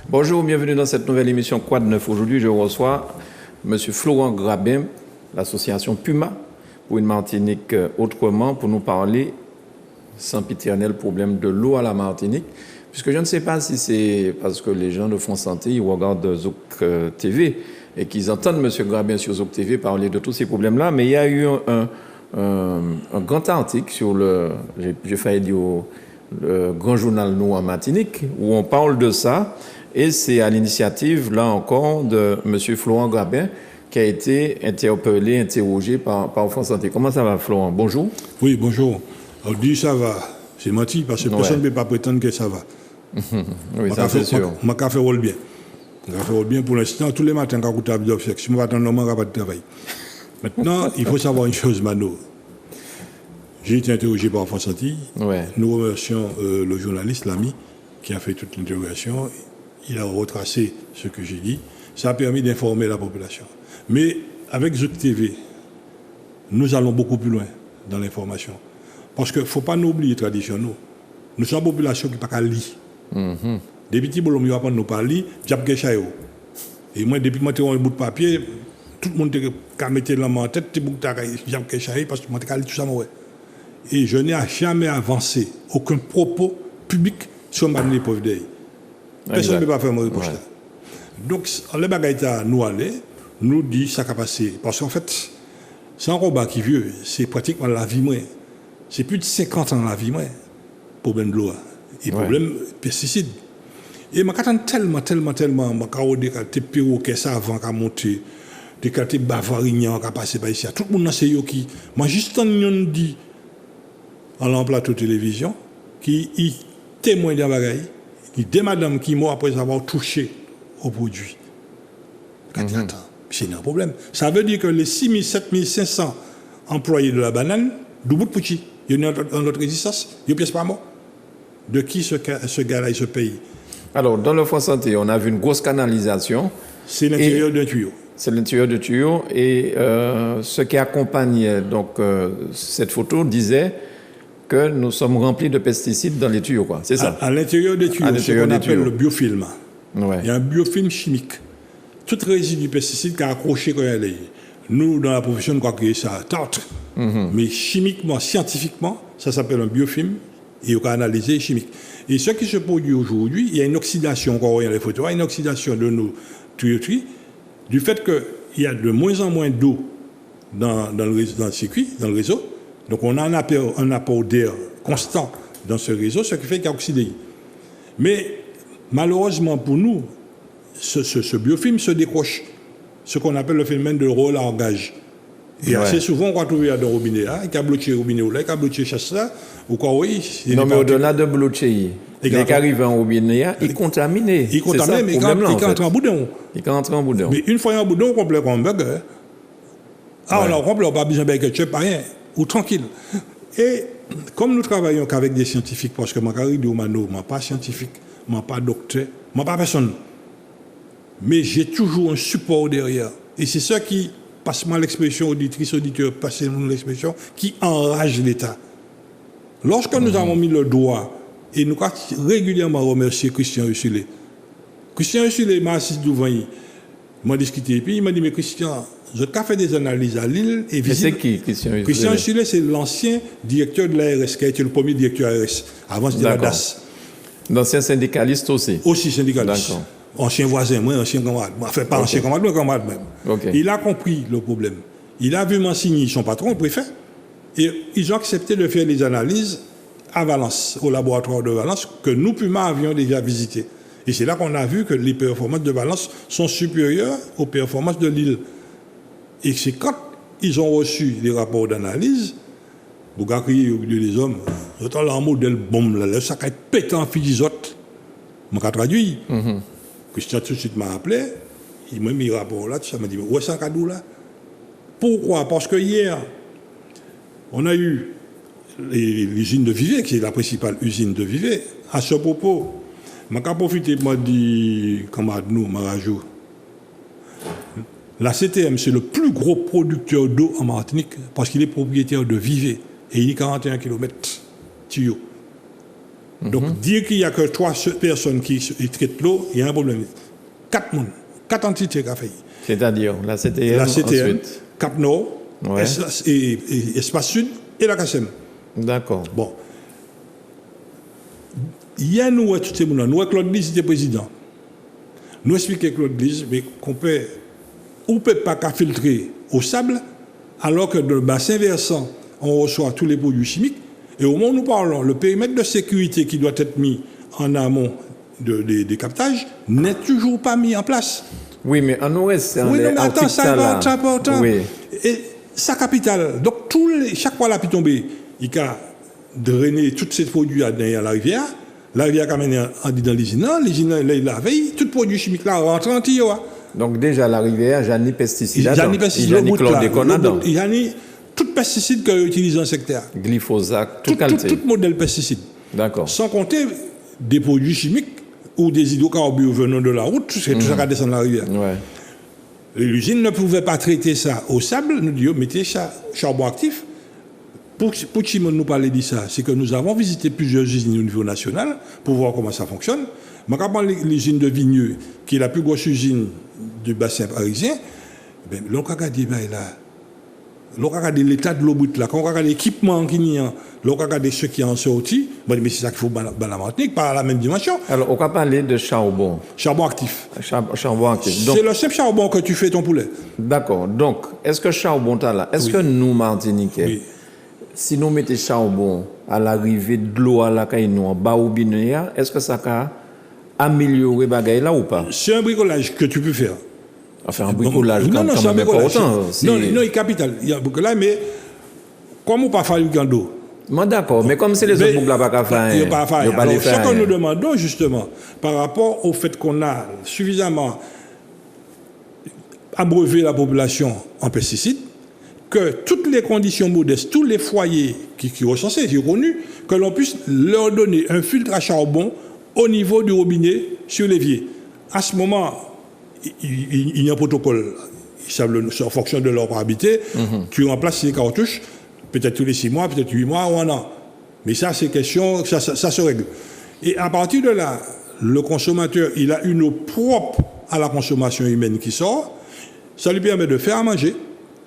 Bonjour, bienvenue dans cette nouvelle émission Quoi de neuf. Aujourd'hui, je reçois M. Florent Grabin, l'association Puma, pour une Martinique autrement, pour nous parler sempiternel problème de l'eau à la Martinique. Puisque je ne sais pas si c'est parce que les gens de France Santé, ils regardent Zouk TV et qu'ils entendent M. Grabin sur Zouk TV parler de tous ces problèmes-là, mais il y a eu un grand article sur j'ai failli dire le grand journal Nous en Martinique, où on parle de ça. Et c'est à l'initiative, là encore, de M. Florent Grabin, qui a été interrogé par France Santé. Comment ça va, Florent? Bonjour. Oui, bonjour. Alors, dis ça va. C'est menti, parce que personne ne peut pas prétendre que ça va. Oui, ça c'est sûr. Ma café roule bien. Ma café roule bien pour l'instant. Tous les matins, quand je suis à si je ne vais pas attendre, je ne vais pas de travail. Maintenant, il faut savoir une chose, Mano. J'ai été interrogé par France Santé. Ouais. Nous remercions le journaliste, l'ami, qui a fait toute l'interrogation. Il a retracé ce que j'ai dit. Ça a permis d'informer la population. Mais avec Zouk TV, nous allons beaucoup plus loin dans l'information. Parce qu'il ne faut pas nous oublier les traditions. Nous sommes une population qui n'a pas lire. Des petits bolons, ils apprennent à nous parler, et moi, depuis que je suis un bout de papier, tout le monde a mis la main en tête, parce que je suis tout ça. Et je n'ai jamais avancé aucun propos public sur ma pauvre d'ailleurs. Personne ne peut pas faire mon reproche. Donc, les bagailles nous aller, nous dit ça qui a passé. Parce qu'en fait, c'est un combat qui est vieux, c'est pratiquement la vie moins. C'est plus de 50 ans la vie moins. Problème de l'eau et problème pesticides. Et je m'attends tellement, je des perroquets savants qui ont monté, des bavarignan qui ont passé par ici. Tout le monde sait qui. Moi, juste en dit, en plateau de télévision, qui témoigne de la bagaille. Il y a des madames qui m'ont après avoir touché au produit. C'est un problème. Ça veut dire que les 6 000, 7 500 employés de la banane, du bout de Pouchi, il y a une autre résistance, il n'y a pas mort. De qui ce gars-là, il se paye? Alors, dans le France Santé, on a vu une grosse canalisation. C'est l'intérieur d'un tuyau. C'est l'intérieur du tuyau. Et ce qui accompagnait donc, cette photo disait que nous sommes remplis de pesticides dans les tuyaux, quoi. C'est ça? À l'intérieur des tuyaux, c'est ce qu'on appelle le biofilm. Ouais. Il y a un biofilm chimique. Tout résidu pesticide qui a accroché quand il est. Nous, dans la profession, nous croyons que ça tarte. Mais chimiquement, scientifiquement, ça s'appelle un biofilm et on peut analyser chimique. Et ce qui se produit aujourd'hui, il y a une oxydation, encore voit les photos, une oxydation de nos tuyauteries, du fait qu'il y a de moins en moins d'eau dans le circuit, dans le réseau. Donc on a un apport d'air constant dans ce réseau, ce qui fait qu'il y a oxydé. Mais malheureusement pour nous, ce biofilm se décroche, ce qu'on appelle le phénomène de relargage. Et assez souvent, on va trouver un robinet là, il a bloqué le robinet là, il a bloqué chasse là, ou quoi, oui. Non, mais au-delà de bloquer, il arrive en robinet, il contamine. Il contamine, mais il entre en boudin. Il entre en boudin. Mais une fois en boudin, on complète comme un burger. Ah, on complète, on n'a pas besoin de ketchup, rien, ou tranquille. Et comme nous travaillons qu'avec des scientifiques, parce que je ne suis pas scientifique, je ne suis pas docteur, je ne suis pas personne. Mais j'ai toujours un support derrière. Et c'est ça qui, passe-moi l'expression auditrice, auditeur, passez-moi l'expression, qui enrage l'État. Lorsque nous avons mis le doigt, et nous avons régulièrement remercié Christian Ussulé. Christian Ussulé m'a assis devant lui, m'a discuté, et puis il m'a dit, mais Christian, je t'ai fait des analyses à Lille et visite. C'est qui, Christian Ussulé? Christian Ussulé, c'est l'ancien directeur de l'ARS, qui a été le premier directeur de l'ARS. Avant, c'était la DAS. L'ancien syndicaliste aussi? Aussi syndicaliste. D'accord. Ancien voisin, moi, ancien camarade. Enfin, pas ancien camarade, mais camarade même. Okay. Il a compris le problème. Il a vu m'enseigner son patron, le préfet. Et ils ont accepté de faire les analyses à Valence, au laboratoire de Valence, que nous, Puma, avions déjà visité. Et c'est là qu'on a vu que les performances de Valence sont supérieures aux performances de Lille. Et c'est quand ils ont reçu les rapports d'analyse, vous avez crié au milieu des hommes, j'entends leur modèle bombe, le sac est pétant en filisote. Je vais traduire. Christian tout de suite m'a appelé, il m'a mis le rapport là, tout ça m'a dit, où est-ce un cadeau là? Pourquoi? Parce que hier, on a eu l'usine de Vivet, qui est la principale usine de Vivet. À ce propos, je vais profiter de dire, camarade nous, Marajou, la CTM, c'est le plus gros producteur d'eau en Martinique, parce qu'il est propriétaire de Vivet, et il est 41 km tuyau. Donc, dire qu'il n'y a que 3 personnes qui traitent l'eau, il y a un problème. 4 personnes, 4 entités qui ont failli. C'est-à-dire la CTM, ensuite. Cap Nord, Ouais. et Espace Sud et la CASEM. D'accord. Bon. Il y a nous, tout ces gens, nous, Claude Lise était président. Nous expliquons Claude Lise, mais qu'on peut, on peut pas qu'à filtrer au sable, alors que dans le bassin versant, on reçoit tous les produits chimiques. Et au moment où nous parlons, le périmètre de sécurité qui doit être mis en amont des captages n'est toujours pas mis en place. Oui, mais en ouest, Oui, non, mais attends, ça va, ça va, oui. Et sa capitale, donc chaque fois la pu tomber, il a drainé tous ces produits à la rivière. La rivière a mené dans l'usine, la veille, tout produit chimique là rentre en Tioa. Donc déjà la rivière, il y a ni pesticides, il y a ni pesticides, il y a ni tout pesticide qu'on utilise dans le secteur. Glyphosate, tout qualité. Tout modèle pesticide. D'accord. Sans compter des produits chimiques ou des hydrocarbures venant de la route, c'est tout ça qui descend dans la rivière. Ouais. L'usine ne pouvait pas traiter ça au sable, nous disions, mettez ça charbon actif. Pour que nous parler de ça, c'est que nous avons visité plusieurs usines au niveau national pour voir comment ça fonctionne. Je prends l'usine de Vigneux, qui est la plus grosse usine du bassin parisien. Ben, l'on regarde là. L'on regarde l'état de l'eau brute là. Quand on regarde l'équipement qui y a, l'on regarde ceux qui en sorti. Bon, mais c'est ça qu'il faut dans la Martinique, pas à la même dimension. Alors, on va parler de charbon. Charbon actif. Charbon actif. C'est le même charbon que tu fais ton poulet. D'accord. Donc, est-ce que charbon là, est-ce que nous, Martiniquais, oui, si nous mettons charbon à l'arrivée de l'eau à la caille en bas ou bien, est-ce que ça va améliorer les bagailles là ou pas? C'est un bricolage que tu peux faire. Enfin, un bricolage non, quand même pas autant. Non, il est capital. Il y a un bricolage, mais comme on ne peut pas faire du gando. D'accord, mais comme c'est les autres boucles là, pas faire. Il n'y a pas à faire. Alors, ce que nous demandons justement, par rapport au fait qu'on a suffisamment abreuvé la population en pesticides, que toutes les conditions modestes, tous les foyers qui sont recensés, qui sont connus, que l'on puisse leur donner un filtre à charbon au niveau du robinet sur l'évier. À ce moment, il y a un protocole. Ils savent en fonction de leur habité. Tu remplaces les cartouches, peut-être tous les 6 mois, peut-être 8 mois ou un an. Mais ça, c'est question, ça se règle. Et à partir de là, le consommateur, il a une eau propre à la consommation humaine qui sort. Ça lui permet de faire à manger.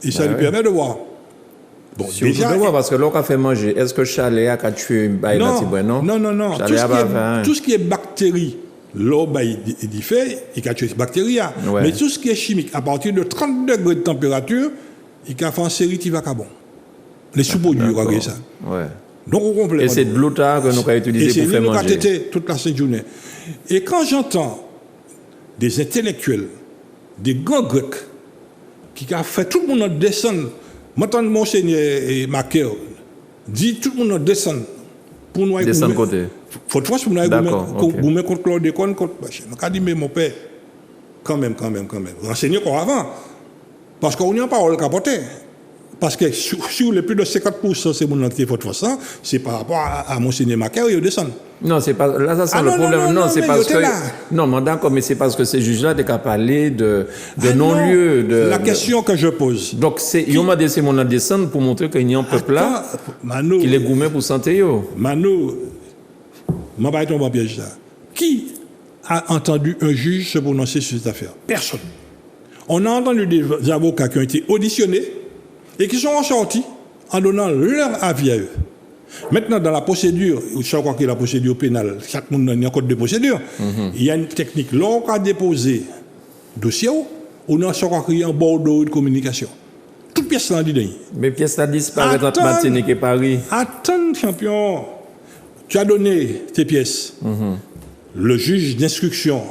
Et ça lui permet de voir. Bon, déjà, de voir, parce que l'on a fait manger, est-ce que chalet a tué non? Non. Tout ce qui est bactéries, l'eau, il fait, il a tué ces bactéries. Ouais. Mais tout ce qui est chimique, à partir de 30 degrés de température, il a fait en série tivacabon. Les sous-produits, regardez ça. Ouais. Donc, on complète. Et c'est de l'eau que nous avons utilisé pour faire manger. Et c'est toute la journée. Et quand j'entends des intellectuels, des grands Grecs, qui a fait tout le monde descendre. Maintenant, Monseigneur et Macaire dit tout le monde descendre pour nous descendre côté. Faut pour nous goumer contre Claude Desconnes, contre machin. Donc, a dit, mais mon père, quand même. Renseignez encore avant. Parce qu'on n'y a pas parole capoté. Parce que sur les plus de 50%, c'est mon activité votre façon, c'est par rapport à Monseigneur Macaire, il descend. Non, c'est pas. Là, ça, c'est le problème. Non, c'est parce que. Non, mais d'accord, mais c'est parce que ces juges-là, t'es qu'à parler de non-lieu. La question que je pose. Donc, ils m'a dit, c'est mon descendre pour montrer qu'il y a un peuple là qui les gourmet pour santé. Mano, je ne vais pas tomber en piège là. Qui a entendu un juge se prononcer sur cette affaire? Personne. On a entendu des avocats qui ont été auditionnés et qui sont ressortis en donnant leur avis à eux. Maintenant, dans la procédure, je crois que la procédure pénale, chaque monde a un code de procédure, il y a une technique. L'on a déposé dossier, on a créé un bordereau de communication. Toute pièce là dit. Mais pièce là disparaît entre Martinique et Paris. Attends, champion. Tu as donné tes pièces. Le juge d'instruction,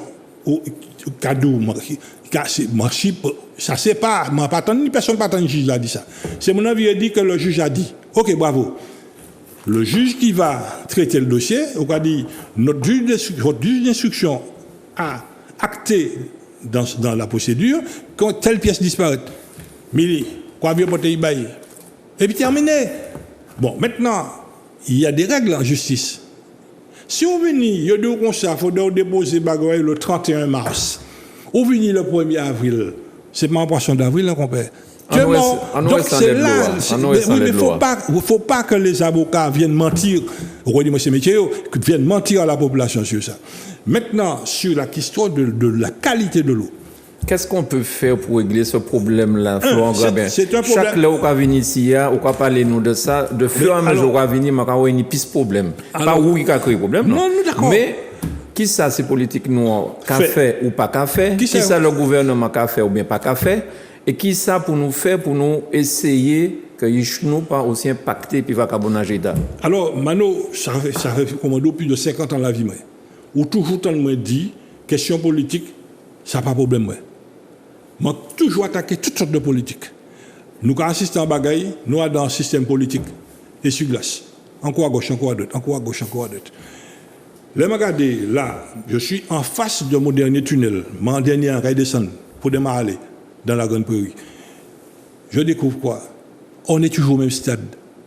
au Kadou, ça c'est pas, personne pas attendre le juge a dit ça. C'est mon avis dit que le juge a dit. Ok, bravo. Le juge qui va traiter le dossier, on va dire, votre juge d'instruction a acté dans la procédure quand telle pièce disparaît. Mais quoi bien porter bail. Et puis terminé. Bon, maintenant, il y a des règles en justice. Si on vient, il y a deux constats, il faut déposer bagarre le 31 mars. On vient le 1er avril. C'est pas en poisson d'avril qu'on paie. Donc c'est là, il ne faut pas que les avocats viennent mentir, viennent mentir à la population sur ça. Maintenant, sur la question de la qualité de l'eau. Qu'est-ce qu'on peut faire pour régler ce problème-là, Florent Grabin? C'est un problème. Chaque fois qu'on va venir ici, on va parler nous de ça. De fur et à mesure qu'on va venir, on va avoir une piste problème. Pas où il a créé problème, non. D'accord. Mais qui ça, c'est politique nous qu'a fait ou pas qu'a fait? Qui ça, le gouvernement qu'a fait ou bien pas qu'a fait? Et qui ça pour nous faire, pour nous essayer que nous pas aussi impacté puis va carbonager d'âme? Alors, Mano, ça fait commando plus de 50 ans la vie, ou toujours tant me dit, question politique, ça n'a pas de problème, moi. Moi, toujours attaqué toutes sortes de politiques. Nous, quand assistons à bagaille, nous sommes dans un système politique et sur glace. Encore à gauche, encore à droite, encore à gauche, encore à droite. Là, regardez, là, je suis en face de mon dernier tunnel, mon dernier rail descendre pour démarrer dans la Grande Prairie. Je découvre quoi? On est toujours au même stade.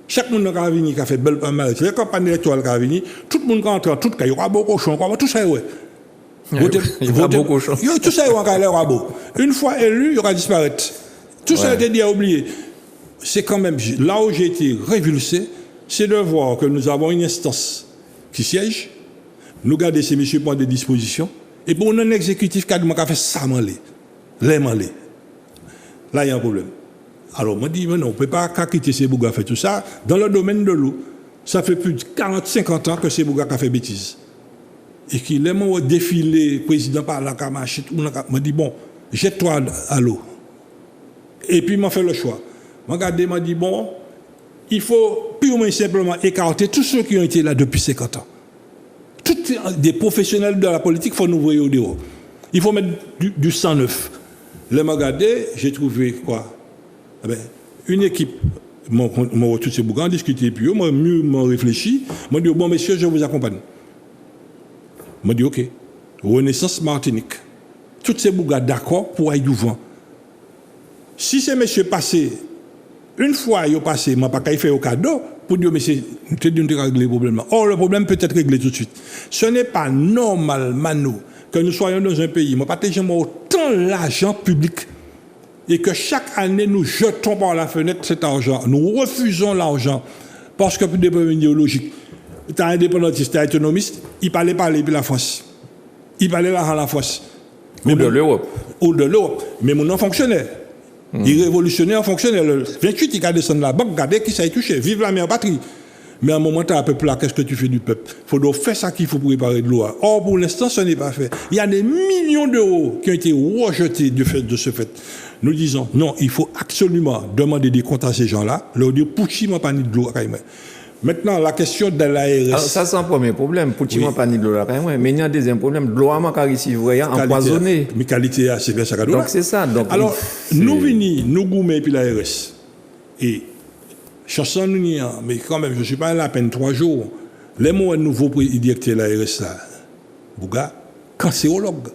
Chaque monde qui a venu, qui a fait belle campagne, les campagnes électorales qui a venu, tout le monde qui entre, tout il y aura beaucoup de cochons, tout ça, ouais. Il y aura beaucoup de cochons. Tout ça, il y aura beau. Une fois élu, il y aura disparaître. Tout ça a été dit à oublier. C'est quand même, là où j'ai été révulsé, c'est de voir que nous avons une instance qui siège, nous garder ces messieurs prendre des dispositions, et pour un exécutif qui a fait ça, les manlés. Là, il y a un problème. Alors, moi, je dis, mais non, on ne peut pas quitter ces bougas fait tout ça. Dans le domaine de l'eau, ça fait plus de 40-50 ans que ces bougas ont fait bêtises. Et qu'il aime défiler, président par la Kamachi, m'a dit, bon, jette-toi à l'eau. Et puis, m'a fait le choix. M'a dit, bon, il faut purement et simplement écarter tous ceux qui ont été là depuis 50 ans. Tous des professionnels de la politique, il faut nous voir au dehors. Il faut mettre du sang neuf. Là, m'a regardé, j'ai trouvé quoi? Eh bien, une équipe, tous ces bouquins, discuté, puis moi, mieux m'en réfléchi. M'a dit, bon, messieurs, je vous accompagne. M'a dit, OK. Renaissance Martinique. Tous ces bouquins d'accord pour aller du vent. Si ces messieurs passés, une fois ils ont passé, m'a pas qu'à faire au cadeau pour dire, monsieur, nous devons régler le problème. Or, le problème peut être réglé tout de suite. Ce n'est pas normal, Mano, que nous soyons dans un pays, moi, partagez-moi autant l'argent public et que chaque année nous jetons par la fenêtre cet argent. Nous refusons l'argent parce que pour des problèmes idéologiques, tu es indépendantiste, tu es autonomiste, il parlait puis la France. Il parlait là la France. Ou de l'Europe. Ou de l'Europe. Mais mon nom fonctionnait. Il révolutionnaire en fonctionnaire. Le 28, il a descendu la banque, regardez qui ça a touché. Vive la mère patrie. Mais à un moment, tu as un peuple là, qu'est-ce que tu fais du peuple? Il faut donc faire ça qu'il faut pour préparer de l'eau. Or, pour l'instant, ce n'est pas fait. Il y a des millions d'euros qui ont été rejetés de ce fait. Nous disons, non, il faut absolument demander des comptes à ces gens-là, leur dire, pouchi, ma panique de l'eau. Maintenant, la question de l'ARS. Ça, c'est un premier problème. Pouchi, ma panique de l'eau. Mais il y a un deuxième problème. De l'eau, ma ici, vous voyez, empoisonné. Mais qualité, c'est bien ça. Donc, c'est ça. Donc, alors, nous venons, nous gourmets, puis l'ARS. Et, chanson, nous n'y a, mais quand même, je ne suis pas là à peine 3 jours. Les mots nouveau directeur de l'ARS, là, Bouga, cancérologue.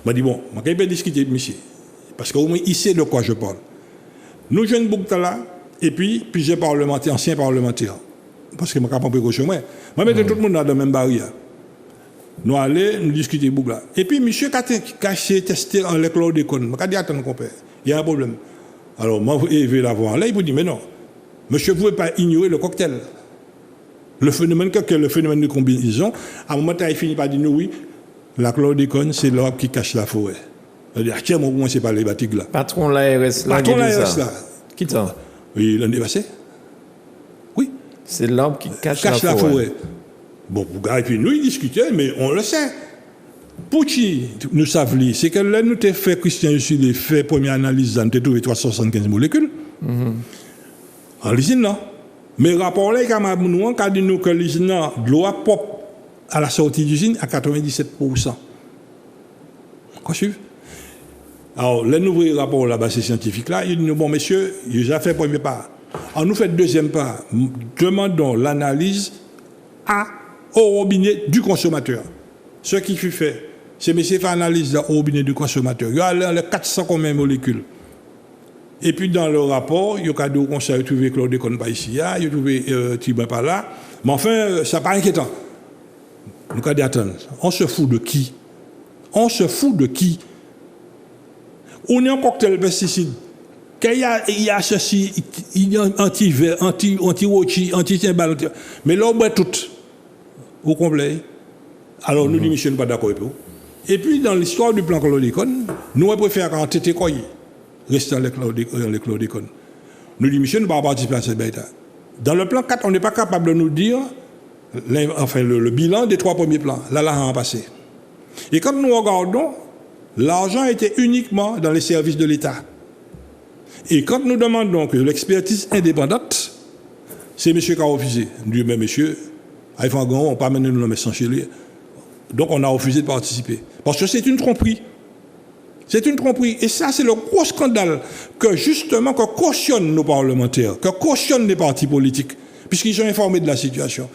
Je dit, bon, je vais discuter avec monsieur. Parce qu'au moins, il sait de quoi je parle. Nous, jeunes Bougta là, et puis, plusieurs parlementaires, anciens parlementaires. Parce que je ne peux pas précaution. Je mets tout le monde dans la même barrière. Nous allons, nous discuter Bougla. Et puis, monsieur caché, testé en le chlordécone. Je dis, attends, compère, il y a un problème. Alors, moi, je vais la voir là, il vous dit, mais non. Monsieur, vous ne pouvez pas ignorer le cocktail. Le phénomène de combinaison, à un moment, il finit par dire, oui, la chlordécone, c'est l'arbre qui cache la forêt. Je dis, tiens, moi, c'est pas les batiques là. Patron l'ARS là. Patron l'ARS là. Qui ça? Oui, l'année passée. Oui. C'est l'arbre qui cache la forêt. Bon, et puis nous, ils discutaient, mais on le sait. Pour qui nous savons, c'est que là, nous avons fait, Christian, je suis fait première analyse, nous avons trouvé 375 molécules. En l'usine, non. Mais le rapport là, il a dit nous que l'usine de l'eau propre à la sortie d'usine à 97%. Quoi suivre? Alors, le nouveau rapport là-bas, c'est scientifique là, il dit, bon, messieurs, il a fait le premier pas. Alors, nous faisons le deuxième pas. Demandons l'analyse au robinet du consommateur. Ce qui fut fait, c'est messieurs fait l'analyse au robinet du consommateur. Il y a les 400 combien de molécules. Et puis, dans le rapport, il y a des conseils, il y a trouvé chlordécone pas ici, il y a trouvé Tiba pas là. Mais enfin, ça n'est pas inquiétant. Nous avons dit, attends, on se fout de qui? On se fout de qui? On est un cocktail pesticide. qu'il y a ceci, il y a anti-verre, anti-rochi, anti-timbal, mais là, on boit tout au complet. Alors, nous, nous ne sommes pas d'accord avec vous. Et puis, dans l'histoire du plan chlordécone, nous, on préfère quand tu étais quoi, rester dans les chlordécone. Nous, nous ne sommes pas participer à cette bête. Dans le plan 4, on n'est pas capable de nous dire, enfin, le bilan des 3 premiers plans. Là, en passé. Et quand nous regardons, l'argent était uniquement dans les services de l'État. Et quand nous demandons que l'expertise indépendante, c'est M. qui a refusé. Nous disons, mais monsieur, il faut on ne pas mener nous sans chez lui. Donc on a refusé de participer. Parce que c'est une tromperie. C'est une tromperie. Et ça, c'est le gros scandale que justement, que cautionnent nos parlementaires, que cautionnent les partis politiques, puisqu'ils sont informés de la situation.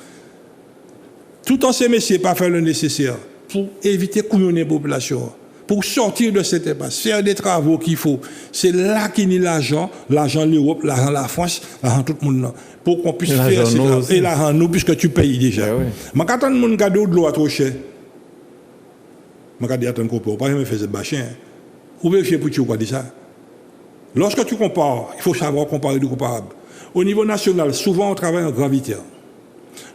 Tout en ces messieurs, pas faire le nécessaire pour éviter couillonner la population. Pour sortir de cette impasse, faire des travaux qu'il faut. C'est là qu'il y a l'argent de l'Europe, l'argent de la France, l'argent de tout le monde. Pour qu'on puisse faire ces travaux. Et l'argent nous, puisque tu payes déjà. Je ne attends mon cadeau de l'eau à trop cher. Je ne attends qu'on peut pas me faire ce bachin. Vous vérifiez pour tu quoi dit ça. Lorsque tu compares, il faut savoir comparer du comparable. Au niveau national, souvent on travaille en gravité.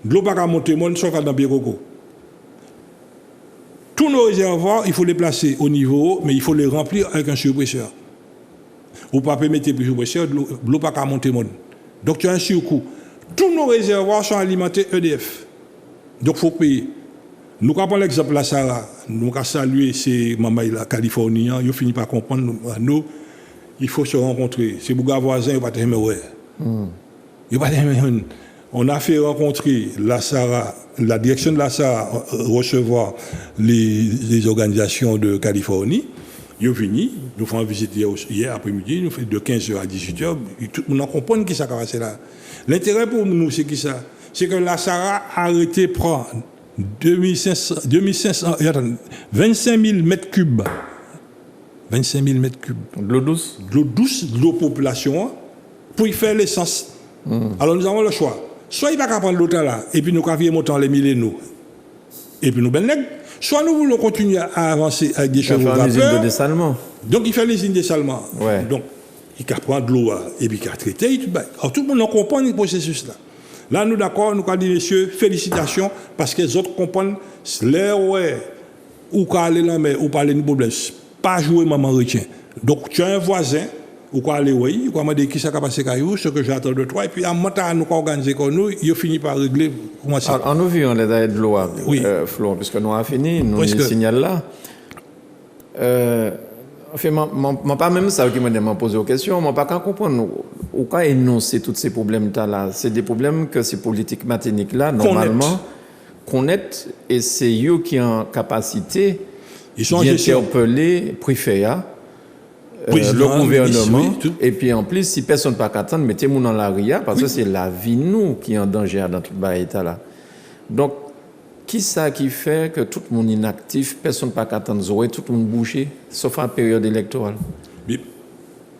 De l'eau pas monter, mon sauf dans Birogo. Tous nos réservoirs, il faut les placer au niveau haut, mais il faut les remplir avec un surpresseur. Ou pas permettre plus de surpresseur, l'eau pas monter mon. Donc tu as un surcoût. Tous nos réservoirs sont alimentés EDF. Donc il faut payer. Nous avons l'exemple de la Sahara. Nous avons salué ces mamans la Californie. Ils finissent par comprendre. Nous, il faut se rencontrer. C'est Bouga voisin, ils ne vont pas aimer. Ils vont pas aimer. On a fait rencontrer la Sahara, la direction de la Sahara, recevoir les organisations de Californie. Ils sont venus, nous faisons visite hier après-midi, nous faisons de 15h à 18h. Tout le monde comprend qui ça va passer là. L'intérêt pour nous, c'est qui ça? C'est que la Sahara a arrêté prendre 25 000 mètres cubes. 25 000 mètres cubes. De l'eau douce? De l'eau douce, de l'eau population, pour y faire l'essence. Alors nous avons le choix. Soit il va pas prendre l'autre là, et puis nous cavions montant les mille et nous. Et puis nous ben nègres. Soit nous voulons continuer à avancer avec des chevaux vapeur. L'usine de dessalement. Donc il fait l'usine de dessalement. Ouais. Donc il prend de l'eau et puis il traite. Alors tout le monde comprend le processus là. Là nous d'accord, nous avons dit messieurs, félicitations parce que les autres comprennent l'air ouais ou qu'à aller là mais ou parler de problème. Pas jouer maman retient. Donc tu as un voisin ou quoi aller oui, ou quoi m'a dit qui ça va passer caillou, ce que j'attends de toi et puis à montant nous organiser comme nous, il finit par régler comment ça. En nous vivons les aides de loi, oui. Florent, puisque nous avons fini, nous le signal là. Enfin, pas même ça qui m'a posé aux questions, je ne pas comprendre ou quoi énoncer tous ces problèmes là. C'est des problèmes que ces politiques matiniques là normalement connaissent et c'est eux qui ont capacité d'interpeller le préfet. Le gouvernement, oui, et puis en plus, si personne ne peut attendre, mettez-nous dans la RIA, parce que c'est la vie nous qui est en danger dans tout le état là. Donc, qui ça qui fait que tout le monde est inactif, personne ne peut attendre, tout le monde bouché, sauf en période électorale?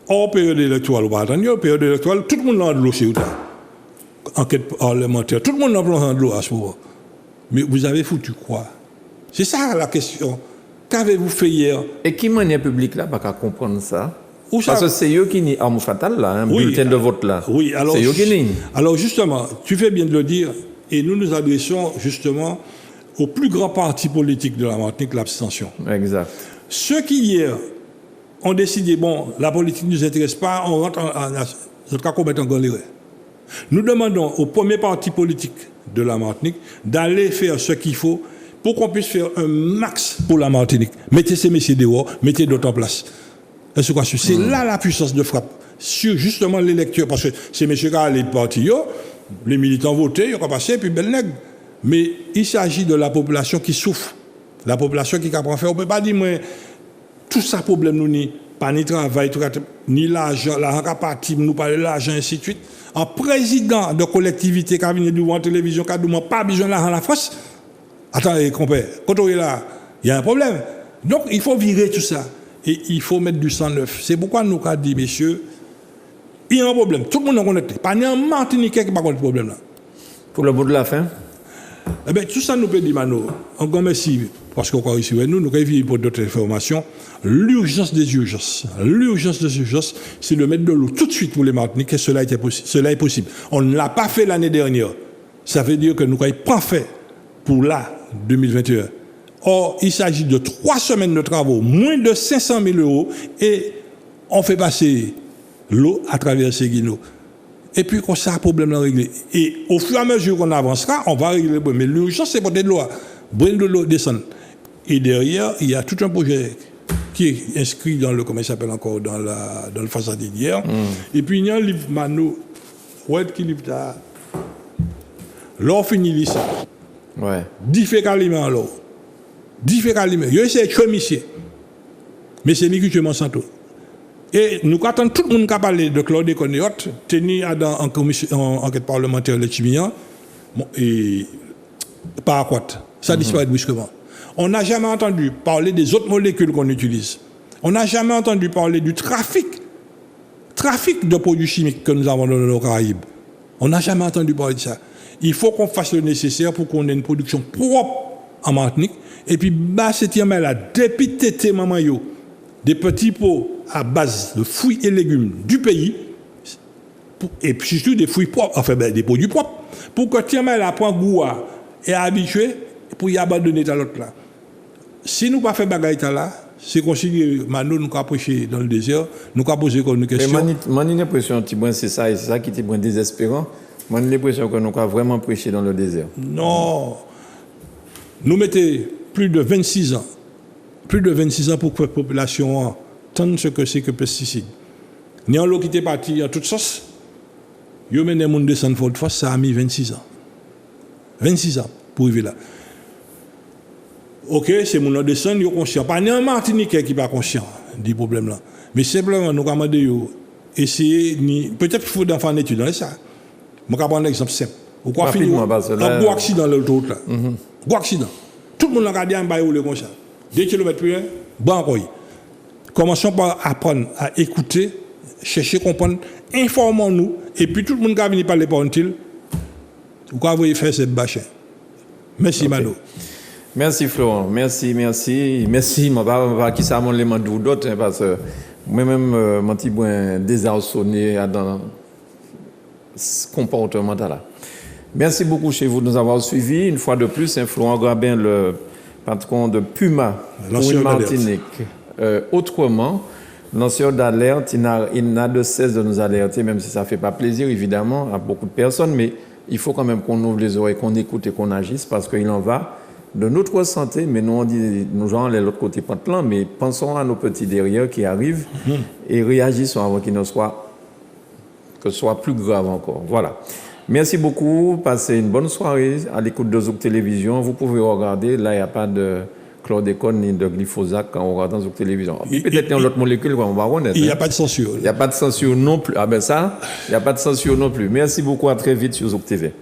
Hors période électorale, ou pas attendre, période électorale, tout le monde a de l'eau chez vous. Enquête parlementaire, tout le monde a de l'eau à ce moment. Mais vous avez foutu quoi? C'est ça la question. Qu'avez-vous fait hier? Et qui manière publique là, pas qu'à comprendre ça? Parce que c'est eux qui n'y arme fatale là, un bulletin de vote là. Oui, alors. C'est eux qui n'y. Alors justement, tu fais bien de le dire, et nous nous adressons justement au plus grand parti politique de la Martinique, l'abstention. Exact. Ceux qui hier ont décidé, bon, la politique ne nous intéresse pas, on rentre en notre cas combattant en galère. Nous demandons au premier parti politique de la Martinique d'aller faire ce qu'il faut pour qu'on puisse faire un max pour la Martinique. Mettez ces messieurs dehors, mettez d'autres en place. C'est là la puissance de frappe, sur justement l'électeur, parce que ces messieurs qui allaient partir, les militants votaient, ils ont passé, puis belle nègre. Mais il s'agit de la population qui souffre, la population qui apprend à faire. On ne peut pas dire, mais tout ça problème, nous, ni pas ni travail, ni l'argent, l'argent parti, nous parler de l'argent, ainsi de suite. En président de collectivité qui a venu devant la télévision, qui a demandé pas besoin de l'argent à la France. Attendez, compère, quand on est là, il y a un problème. Donc, il faut virer tout ça. Et il faut mettre du sang neuf. C'est pourquoi nous avons dit, messieurs, il y a un problème. Tout le monde en connaît. Pas un Martiniquais qui n'a pas de problème là. Pour le bout de la fin? Eh bien, tout ça nous peut dire, Mano, encore merci, parce qu'on croit ici, nous vivons pour d'autres informations. L'urgence des urgences, c'est de mettre de l'eau tout de suite pour les Martiniquais, et cela est possible. On ne l'a pas fait l'année dernière. Ça veut dire que nous n'avons pas fait pour là, 2021. Or, il s'agit de 3 semaines de travaux, moins de 500 000 euros, et on fait passer l'eau à travers ces guineaux. Et puis, quand ça, le problème est réglé. Et au fur et à mesure qu'on avancera, on va régler le problème. Mais l'urgence, c'est porter de l'eau. Brûler de l'eau, descendre. Et derrière, il y a tout un projet qui est inscrit dans le, comment il s'appelle encore, dans le façade d'hier. Et puis, il y a un livre, Mano, qui livre là. L'or finit ça. Ouais. Différemment, l'or. Différemment. Il essaie de tuer monsieur. Mais c'est lui qui tue Monsanto. Et nous attendons tout le monde qui a parlé de Claude Connéot, tenu en commission enquête parlementaire le Chimien, et par quoi ça disparaît brusquement. On n'a jamais entendu parler des autres molécules qu'on utilise. On n'a jamais entendu parler du trafic de produits chimiques que nous avons dans nos Caraïbes. On n'a jamais entendu parler de ça. Il faut qu'on fasse le nécessaire pour qu'on ait une production propre en Martinique. Et puis, c'est là, depuis tété maman yo, des petits pots à base de fruits et légumes du pays, et puis surtout des fruits propres, enfin des produits propres, pour que tiens là prend goût et habitué pour y abandonner à l'autre là. Si nous pas fait bagaille là, c'est considéré Mano nous prêcher dans le désert, nous poser comme une question. Mais moi j'ai l'impression que c'est ça qui était bon désespérant. Moi j'ai l'impression que nous avons vraiment prêché dans le désert. Non. Nous mettons plus de 26 ans pour que la population entende ce que c'est que pesticide. Ni en l'eau qui était parti en toute sauce, yo mené moun descendre fort force, ça a mis 26 ans. 26 ans pour arriver là. OK, c'est mon descendre, yo conscient. Pas ni en Martinique qui pas conscient du problème là. Mais simplement nous demander yo essayer peut-être qu'il faut d'en faire une étude dans ça. Je vais prendre un exemple simple. Ou quoi finir un gros accident dans l'autoroute là. Gros accident. Tout le monde a regardé un bail ou le comme ça. 2 km plus loin, bon quoi. Commençons par apprendre à écouter, chercher, comprendre, informons-nous, et puis tout le monde qui a venu parler par un til, ou quoi vous faire cette bâche. Merci, okay. Mano. Merci, Florent. Merci. Je ne vais pas qui ça les mandou d'autres, parce que moi-même, mon petit boin désarçonné dans ce comportement là. Merci beaucoup chez vous de nous avoir suivis. Une fois de plus, Florent Grabin, le patron de Puma, pour une Martinique. Autrement, lanceur d'alerte, il n'a de cesse de nous alerter, même si ça ne fait pas plaisir, évidemment, à beaucoup de personnes, mais il faut quand même qu'on ouvre les oreilles, qu'on écoute et qu'on agisse, parce qu'il en va de notre santé, mais nous, on dit, nous gens, de l'autre côté, pas de plan, mais pensons à nos petits derrière qui arrivent et réagissons avant que ce soit plus grave encore. Voilà. Merci beaucoup. Passez une bonne soirée à l'écoute de Zouk Télévision. Vous pouvez regarder. Là, il n'y a pas de chlordécone ni de glyphosate quand on regarde dans Zouk Télévision. Peut-être dans l'autre molécule, on va reconnaître. Il n'y a pas de censure. Il n'y a pas de censure non plus. Ah ben ça, il n'y a pas de censure non plus. Merci beaucoup. À très vite sur Zouk TV.